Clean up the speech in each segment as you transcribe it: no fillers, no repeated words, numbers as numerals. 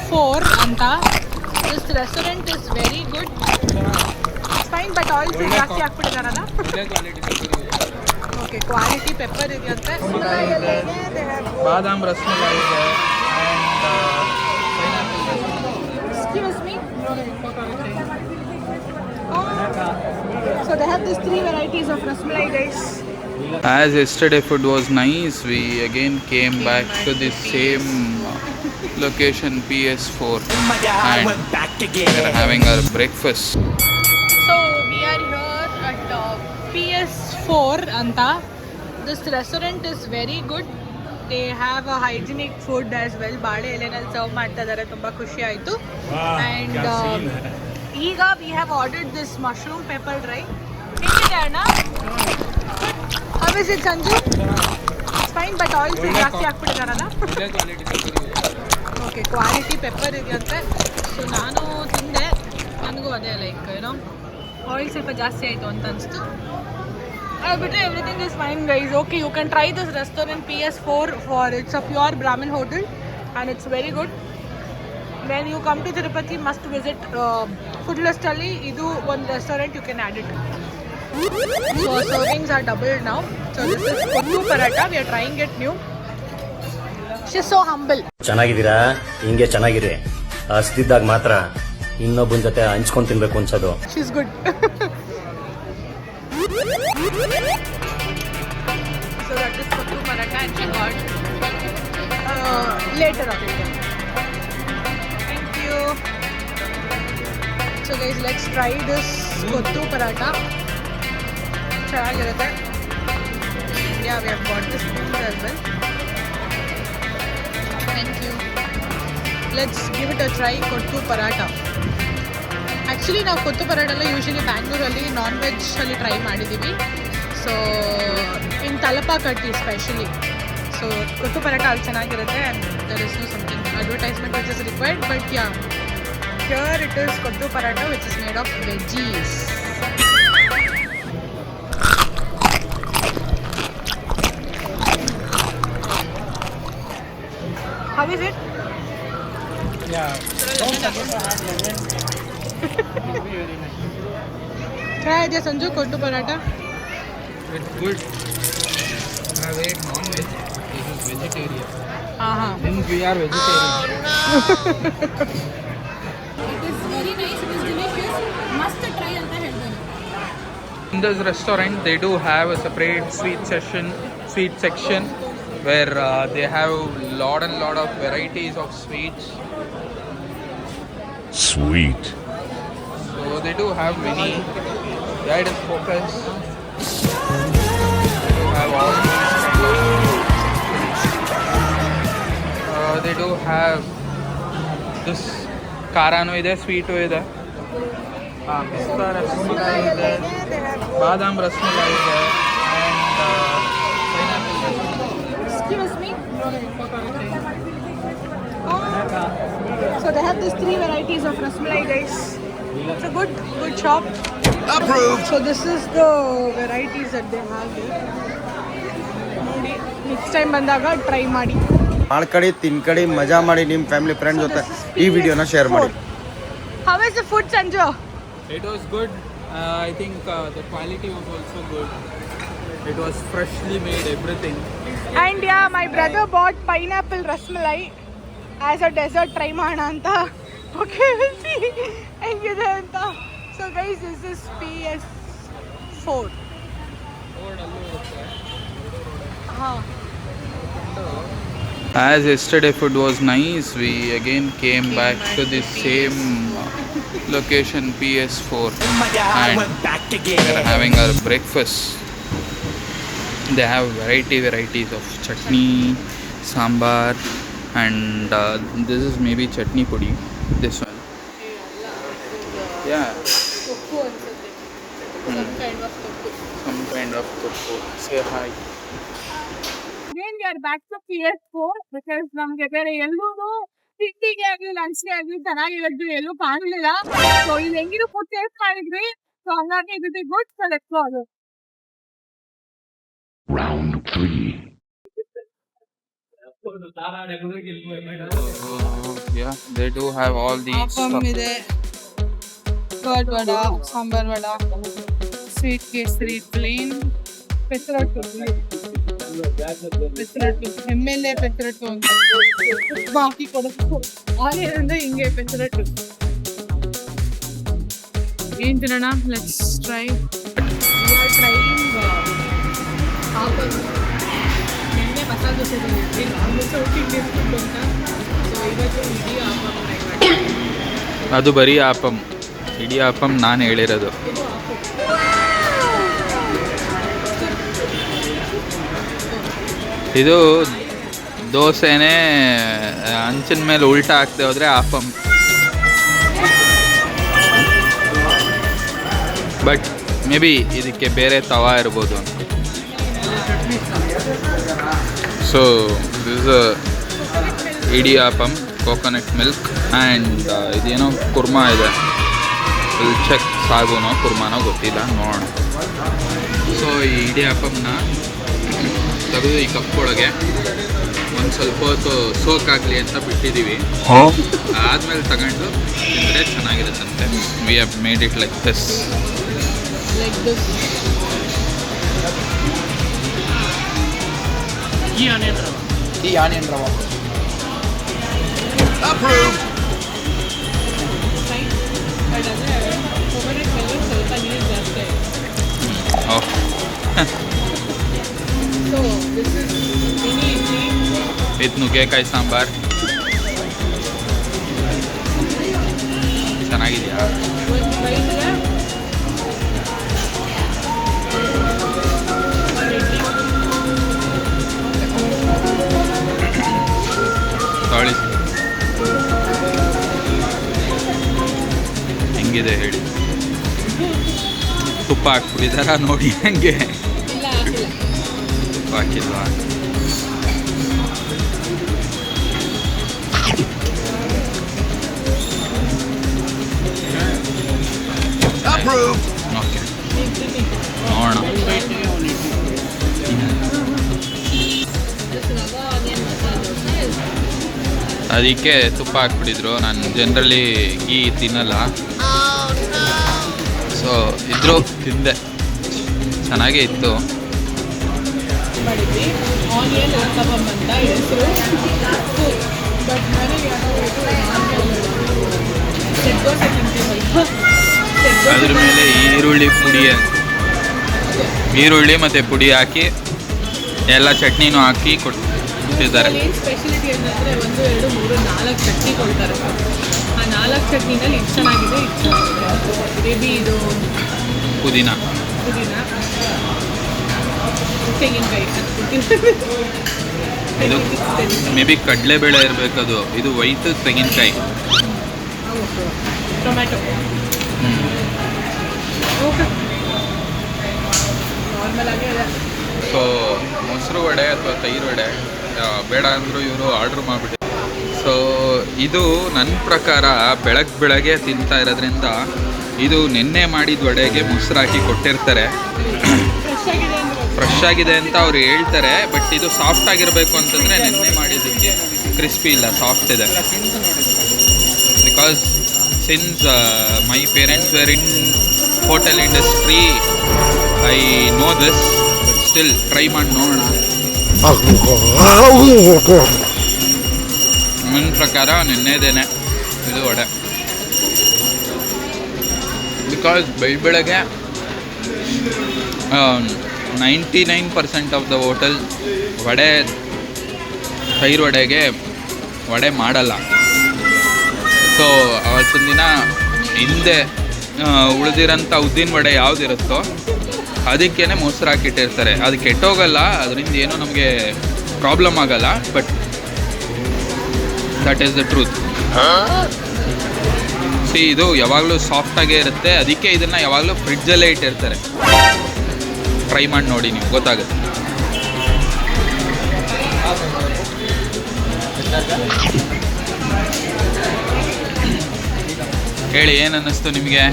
PS4 anta. This restaurant is very good. It's fine, but oil ಜಾಸ್ತಿ ಹಾಕ್ಬಿಟ್ಟಿದಾರಲ್ಲ. Okay, quality pepper ಇದೆಯಂತೆ. ಬಾದಾಮ್ ರಸಮಲೈ ಇದೆ and Excuse me. So they have these 3 varieties of rasmalai, guys. As yesterday food was nice, we again came back to the same location PS4 and we're having our breakfast. So we are here at PS4 anta. This restaurant is very good. They have a hygienic food as well. ಬಾಳೆ ಎಲೆನಲ್ಲಿ serve ಮಾಡ್ತಾ ಇದ್ದಾರೆ, ತುಂಬಾ ಖುಷಿ ಆಯಿತು. And ಈಗ we have ordered this mushroom pepper dry. ಹೇಗಿದೆ ಅಣ್ಣ? How is it, Sanju? It's fine, but oil ಜಾಸ್ತಿ ಹಾಕ್ಬಿಟ್ಟಿದಾರಲ್ಲ. ಓಕೆ, ಕ್ವಾಲಿಟಿ ಪೆಪ್ಪರ್ ಇದೆಯಂತೆ. ಸೊ ನಾನು ತಿಂದೆ, ನನಗೂ ಅದೇ ಲೈಕ್ ಏನೋ ಆಯಿಲ್ ಸ್ವಲ್ಪ ಜಾಸ್ತಿ ಆಯಿತು ಅಂತ ಅನಿಸ್ತು. ಬಿಟ್ಟರೆ everything is fine, guys. Okay, you can try this restaurant PS4 for it's a pure Brahmin hotel and it's very good. When you come to Tirupati must visit. Food ಲಿಸ್ಟಲ್ಲಿ ಇದು ಒಂದು restaurant you can add it. So servings are doubled now. So this is kottu paratha. We are trying it new. She's so humble. ಚೆನ್ನಾಗಿದ್ದೀರಾ? ಹಿಂಗೆ ಚೆನ್ನಾಗಿರಿ. ಹಸ್ದಿದ್ದಾಗ ಮಾತ್ರ ಇನ್ನೊಬ್ಬನ ಜೊತೆ ಹಂಚ್ಕೊಂಡು ತಿನ್ಬೇಕು ಅನ್ಸೋದು. She's good. So that is kottu paratha and she got later on. Thank you. So guys, let's try this kottu paratha. ಚೆನ್ನಾಗಿರುತ್ತೆ. Yeah, we have got this spoons as well. Thank you. Let's give it a try. Kottu paratha. Actually ನಾವು ಕೊತ್ತು ಪರಾಟ ಎಲ್ಲ usually ಬ್ಯಾಂಗ್ಳೂರಲ್ಲಿ non veg ಅಲ್ಲಿ try ಮಾಡಿದ್ದೀವಿ. So in Thalapakatti specially. So kothu paratha ಅಲ್ಲಿ ಚೆನ್ನಾಗಿರುತ್ತೆ. And there is no something advertisement which is required, but yeah, here it is kothu paratha which is made of veggies. How is it? yeah, Try it, Sanju, kottu paratha. it's good. I ate non-veg. This is vegetarian. Since we are vegetarian. It is very nice. It is delicious. Must try anta ಹೇಳ್ತೀನಿ. In this restaurant, they do have a separate sweet section where they have lot of varieties of sweets. Sweet. So they do have many. Yeah, it is focus. They do have all these kind of. They do have this ಖಾರನೂ ಇದೆ, sweet ಇದೆ. ಪಿಸ್ತಾ ರಸಮಲೈ ಇದೆ, ಬಾದಾಮ್ ರಸಮಲೈ ಇದೆ and pineapple rasmalai. Excuse me. So they have these 3 varieties of rasmalai, guys. It's a good shop. Approved. So this is the varieties that they have here. ನೋಡಿ, next time ಬಂದಾಗ try ಮಾಡಿ. ಮಾಡ್ಕಡಿ, ತಿನ್ಕಡಿ, ಮಜಾ ಮಾಡಿ ನಿಮ್ಮ ಫ್ಯಾಮಿಲಿ ಫ್ರೆಂಡ್ಸ್ ಜೊತೆ ಈ ವಿಡಿಯೋನ share ಮಾಡಿ. How is the food, Sanju? It was good. I think the quality was also good. It was freshly made, everything. And yeah, my brother bought pineapple rasmalai as a dessert. Try ಮಾಡೋಣ ಅಂತ. Okay, we'll see ಹೆಂಗಿದೆ ಅಂತ. So guys, this is PS4. As yesterday food was nice, we again came back to the same location PS4 and we're having our breakfast. They have varieties of chutney, sambar and this is maybe chutney pudi, this one. Yeah, Tofu ಅನ್ಸುತ್ತೆ. Some kind of tofu. Say hi. Again we are back to PS4 because ನಮಗೆ ಬೇರೆ ಎಲ್ಲೂ ತಿಂಡಿಗೆ ಆಗಲಿ ಲಂಚ್ಗೆ ಆಗಲಿ ಚೆನ್ನಾಗಿರೋದು ಎಲ್ಲೂ ಕಾಣಲಿಲ್ಲ. ಸೊ ಇಲ್ಲಿ ಹೆಂಗಿರೋ ಫುಡ್ ಟೇಸ್ಟ್ ಮಾಡಿದ್ವಿ. ಸೊ ಹಂಗಾಗಿ ಇದು good. So let's go. Round 3. Yeah, they do have all these ಆಪಮ್ stuff. ಇದೆ, ಕರ್ಡ್ ವಡ, ಸಾಂಬಾರ್ ವಡ, ಸ್ವೀಟ್ ಕೇಸರಿ, ಪ್ಲೇನ್, ಪೆಸರಟ್ಟು, ಎಮ್ಮೆಲ್ಲೆ ಪೆಸರಟ್ಟು ಅಂತ ಉಪ್ಪು ಹಾಕಿ ಕೊಡೋದು. ಆನಿಯನ್ ಅಂದ್ರೆ ಹಿಂಗೆ ಪೆಸರಟ್ಟು. ಏನ್ ತಿನ್ನೋಣ? Let's try. We are trying appam. ನಿನ್ನೆ ಮಸಾಲೆ ದೋಸೆ ತಿಂದಿದ್ವಿ, ಆಲ್ಮೋಸ್ಟ್ ಇಂಡಿಯನ್ ಫುಡ್ ಅಂತ. ಸೊ ಇವತ್ತು ಇಡೀ ಆಪಮ್ ಟ್ರೈ ಮಾಡಿ. ಅದು ಬರೀ ಆಪಮ್, ಇಡೀ ಆಪಮ್ ನಾನು ಹೇಳಿರೋದು. ಇದು ದೋಸೆನೇ ಹಂಚಿನ ಮೇಲೆ ಉಲ್ಟಾ ಹಾಕ್ದೆ ಹೋದ್ರೆ ಆಪಮ್. ಬಟ್ ಮೇ ಬಿ ಇದಕ್ಕೆ ಬೇರೆ ತವಾ ಇರ್ಬೋದು ಅಂತ. ಸೊ ದಿಸ್ ಇಡೀ ಆಪಮ್, ಕೋಕೋನಟ್ ಮಿಲ್ಕ್ ಆ್ಯಂಡ್ ಇದೇನೋ ಕುರ್ಮಾ ಇದೆ. ವಿಲ್ ಚೆಕ್, ಸಾಗುನೋ ಕುರ್ಮಾನೋ ಗೊತ್ತಿಲ್ಲ, ನೋಡೋಣ. ಸೊ ಈ ಇಡೀ ಆಪಮ್ನ ತೆಗೆದು ಈ ಕಪ್ಪೊಳಗೆ ಒಂದು ಸ್ವಲ್ಪ ಹೊತ್ತು ಸೋಕ್ ಆಗಲಿ ಅಂತ ಬಿಟ್ಟಿದ್ದೀವಿ. ಆದಮೇಲೆ ತಗೊಂಡು ತಿಂದರೆ ಚೆನ್ನಾಗಿರುತ್ತಂತೆ. We have made it like this. Like this. ಈ ಆನಿಯನ್ ರವ Fine. But ಅದೇ coconut ಮೇಲೆ ಸ್ವಲ್ಪ ನೀರು ಜಾಸ್ತಿ ಆಯ್ತು. ಓಹ್, So this is mini idli. ಇದು ನುಗ್ಗೆಕಾಯಿ ಸಾಂಬಾರ್ ಚೆನ್ನಾಗಿದೆಯಾ? ಒಂದು ಫ್ರೈ ಇದೆ. ತೊಳಿ ಹೆಂಗಿದೆ ಹೇಳಿ. ತುಪ್ಪ ಹಾಕ್ಬಿಟ್ಟಿದಾರ ನೋಡಿ, ಹಂಗೆ ಇಲ್ಲ ಹಾಕಿಲ್ಲ. ತುಪ್ಪ ಹಾಕಿಲ್ವಾ? ಓಕೆ, ನೋಡೋಣ. This rava onion masala dosa is ಅದಕ್ಕೆ ತುಪ್ಪ ಹಾಕ್ಬಿಟ್ಟಿದ್ರು. ನಾನು ಜನರಲಿ ಗೀ ತಿನ್ನಲ್ಲ, ಸೊ ಇದ್ರೂ ತಿಂದೆ, ಚೆನ್ನಾಗೇ ಇತ್ತು. ಮಾಡಿದ್ವಿ. ಆನಿಯನ್ ಉತ್ತಪಂ ಅಂತ ಹೆಸರು. ಬಟ್ ನನಗೆ ಸೆಟ್ ದೋಸೆ ತಿಂತೀವಲ್ಲ, ಸೆಟ್ ಅದ್ರ ದೋಸೆ ಮೇಲೆ ಈರುಳ್ಳಿ ಮತ್ತು ಪುಡಿ ಹಾಕಿ ಎಲ್ಲ ಚಟ್ನಿನೂ ಹಾಕಿ ಕೊಟ್ಟಿದ್ದಾರೆ. ಏನು ಸ್ಪೆಷಾಲಿಟಿ ಅಂತಂದರೆ 1, 2, 3, 4 ಚಟ್ನಿ ಕೊಡ್ತಾರೆ. ಆ 4 ಚಟ್ನಿನಲ್ಲಿ ಇದು ಚೆನ್ನಾಗಿದೆ, ಇದು ಚೆನ್ನಾಗಿದೆ. ಬೇಬಿ ಇದು ಪುದೀನ, ತೆಂಗಿನಕಾಯಿ ಇದು ಮೇ ಬಿ ಕಡಲೆಬೇಳೆ ಇರಬೇಕದು. ಇದು ವೈಟ್ ತೆಂಗಿನಕಾಯಿ. ಟೊಮ್ಯಾಟೊ. ಓಕೆ, ನಾರ್ಮಲ್ ಆಗಿ ಇದೆ. ಸೊ ಮೊಸರು ವಡೆ ಅಥವಾ ತೈರು ವಡೆ ಬೇಡ ಅಂದರೂ ಇವರು ಆರ್ಡ್ರ್ ಮಾಡಿಬಿಟ್ಟು. ಸೊ ಇದು ನನ್ನ ಪ್ರಕಾರ ಬೆಳಗ್ಗೆ ತಿಂತಾ ಇರೋದ್ರಿಂದ ಇದು ನೆನ್ನೆ ಮಾಡಿದ ವಡೆಗೆ ಮೊಸರು ಹಾಕಿ ಕೊಟ್ಟಿರ್ತಾರೆ. ಫ್ರೆಶ್ ಆಗಿದೆ ಅಂತ ಅವ್ರು ಹೇಳ್ತಾರೆ. ಬಟ್ ಇದು ಸಾಫ್ಟ್ ಆಗಿರಬೇಕು ಅಂತಂದರೆ ನೆನ್ನೆ ಮಾಡಿದ್ದಕ್ಕೆ ಕ್ರಿಸ್ಪಿ ಇಲ್ಲ, ಸಾಫ್ಟ್ ಇದೆ. Because since my parents were in hotel industry, I know this. But still try ಮಾಡಿ ನೋಡೋಣ. ನನ್ನ ಪ್ರಕಾರ ನೆನ್ನೆದೇನೆ ಇದು ವಡೆ. ಬಿಕಾಸ್ ಬೆಳಗ್ಗೆ 99% ಆಫ್ ದ ಹೋಟೆಲ್ ವಡೆ, ತೈರು ವಡೆಗೆ ವಡೆ ಮಾಡಲ್ಲ. ಸೊ ಅವತ್ತಿನ ದಿನ ಹಿಂದೆ ಉಳಿದಿರೋಂಥ ಉದ್ದಿನ ವಡೆ ಯಾವುದಿರುತ್ತೋ ಅದಕ್ಕೇ ಮೊಸರು ಹಾಕಿಟ್ಟಿರ್ತಾರೆ. ಅದು ಕೆಟ್ಟೋಗಲ್ಲ, ಅದರಿಂದ ಏನೂ ನಮಗೆ ಪ್ರಾಬ್ಲಮ್ ಆಗಲ್ಲ. But that is the truth. C, ಇದು ಯಾವಾಗಲೂ ಸಾಫ್ಟಾಗೇ ಇರುತ್ತೆ. ಅದಕ್ಕೆ ಇದನ್ನು ಯಾವಾಗಲೂ ಫ್ರಿಡ್ಜಲ್ಲೇ ಇಟ್ಟಿರ್ತಾರೆ. ಟ್ರೈ ಮಾಡಿ ನೋಡಿ, ನೀವು ಗೊತ್ತಾಗುತ್ತೆ. ಹೇಳಿ, ಏನು ಅನ್ನಿಸ್ತು ನಿಮಗೆ?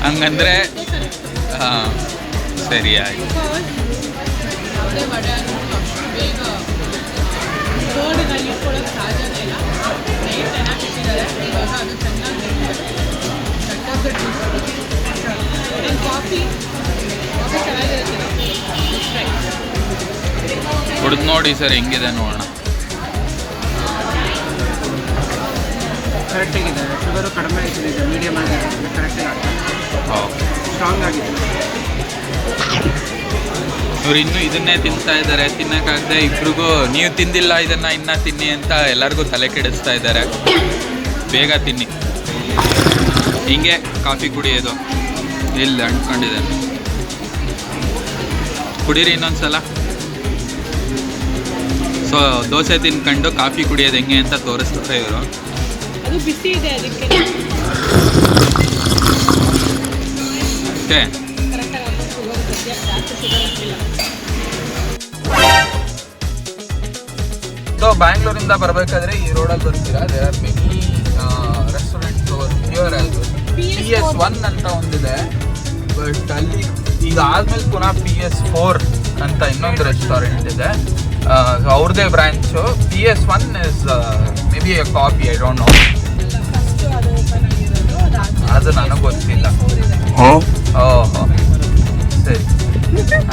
ಹಂಗಂದರೆ ಹಾಂ, ಸರಿ ಆಯ್ತು. ಯಾವುದೇ ವಡೆ ಅಂದ್ರೂ ಅಷ್ಟು ಬೇಗ ರೋಡಿನಲ್ಲಿ ಇಟ್ಕೊಳ್ಳೋಕೆ ಸಾಧ್ಯನೇ ಇಲ್ಲ. ನೈಟ್ ಚೆನ್ನಾಗಿ ಇಟ್ಟಿದ್ದಾರೆ, ಇವಾಗ ಅದು ಚೆನ್ನಾಗಿ ಕಾಫಿ ಚೆನ್ನಾಗಿರುತ್ತೆ. ಕುಡಿದು ನೋಡಿ ಸರ್ ಹೆಂಗಿದೆ ನೋಡೋಣ. ಕರೆಕ್ಟಾಗಿದೆ, ಶುಗರು ಕಡಿಮೆ ಆಗಿದೆ, ಮೀಡಿಯಮ್ ಆಗಿದೆ, ಕರೆಕ್ಟಾಗಿ ಆಗ್ತದೆ, ಸ್ಟ್ರಾಂಗ್ ಆಗಿದೆ. ಇವ್ರು ಇನ್ನೂ ಇದನ್ನೇ ತಿಂತಾ ಇದ್ದಾರೆ, ತಿನ್ನೋಕ್ಕಾಗದೆ ಇಬ್ರಿಗೂ ನೀವು ತಿಂದಿಲ್ಲ ಇದನ್ನು ಇನ್ನೂ ತಿನ್ನಿ ಅಂತ ಎಲ್ಲರಿಗೂ ತಲೆ ಕೆಡಿಸ್ತಾ ಇದ್ದಾರೆ. ಬೇಗ ತಿನ್ನಿ. ಹಿಂಗೆ ಕಾಫಿ ಕುಡಿಯೋದು ಇಲ್ಲಿ ಅಂಟ್ಕೊಂಡಿದೆ. ಕುಡೀರಿ ಇನ್ನೊಂದ್ಸಲ. ಸೊ ದೋಸೆ ತಿನ್ಕೊಂಡು ಕಾಫಿ ಕುಡಿಯೋದು ಹೆಂಗೆ ಅಂತ ತೋರಿಸ್ತಾರೆ ಇವರು. ಅದು ಬಿಸಿ ಇದೆ ಅದಕ್ಕೆ ಓಕೆ. ಸೊ ಬ್ಯಾಂಗ್ಳೂರಿಂದ ಬರಬೇಕಾದ್ರೆ ಈ ರೋಡಲ್ಲಿ ಬರ್ತೀರಾ, there are many restaurants here as PS1 ಅಂತ ಒಂದಿದೆ. ಬಟ್ ಅಲ್ಲಿ ಈಗ ಆದ್ಮೇಲೆ ಪುನಃ PS4 ಅಂತ ಇನ್ನೊಂದು ರೆಸ್ಟೋರೆಂಟ್ ಇದೆ, ಅವ್ರದ್ದೇ branch. PS1 is maybe a copy, I don't know, ಅದು ನನಗೆ ಗೊತ್ತಿಲ್ಲ. ಓಹೋ ಸರಿ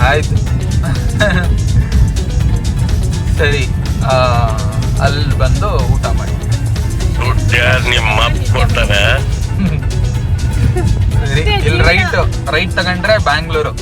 ಆಯಿತು. ಸರಿ, ಅಲ್ಲಿ ಬಂದು ಊಟ ಮಾಡಿ. ಸರಿ, ಇಲ್ಲಿ ರೈಟ್ ತಗೊಂಡ್ರೆ ಬ್ಯಾಂಗ್ಳೂರು.